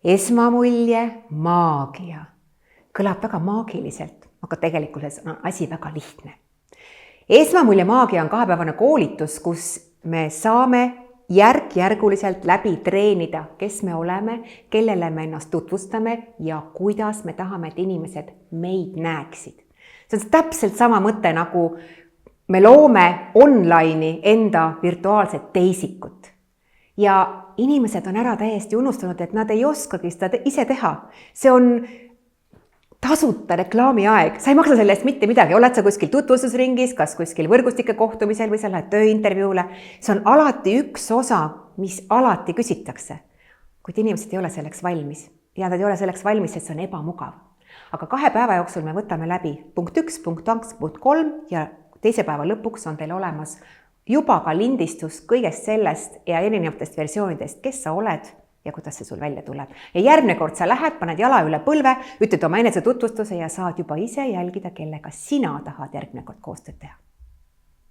esmamulje maagia. Kõlab väga maagiliselt, aga tegelikult on asi väga lihtne. Esmamulje maagia on 2-päevane koolitus, kus me saame järk-järguliselt läbi treenida, kes me oleme, kellele me ennast tutvustame ja kuidas me tahame, et inimesed meid näeksid. See on täpselt sama mõte, nagu me loome online'i enda virtuaalset teisikut. Ja inimesed on ära täiesti unustanud, et nad ei oskagi seda ise teha. See on tasuta reklaami aeg. Sa ei maksa selle eest mitte midagi. Oled sa kuskil tutvustusringis, kas kuskil võrgustike kohtumisel või sa lähed tööintervjuule. See on alati üks osa, mis alati küsitakse. Kuid inimesed ei ole selleks valmis. Ja nad ei ole selleks valmis, et see on ebamugav. Aga 2 päeva jooksul me võtame läbi punkt 1, punkt 2, punkt 3 ja 2. päeva lõpuks on teil olemas juba ka lindistus kõigest sellest ja erinevatest versioonidest, kes sa oled ja kuidas see sul välja tuleb. Ja järgmine kord sa lähed, paned jala üle põlve, ütled oma enese tutvustuse ja saad juba ise jälgida, kellega sina tahad järgmine kord koostööd teha.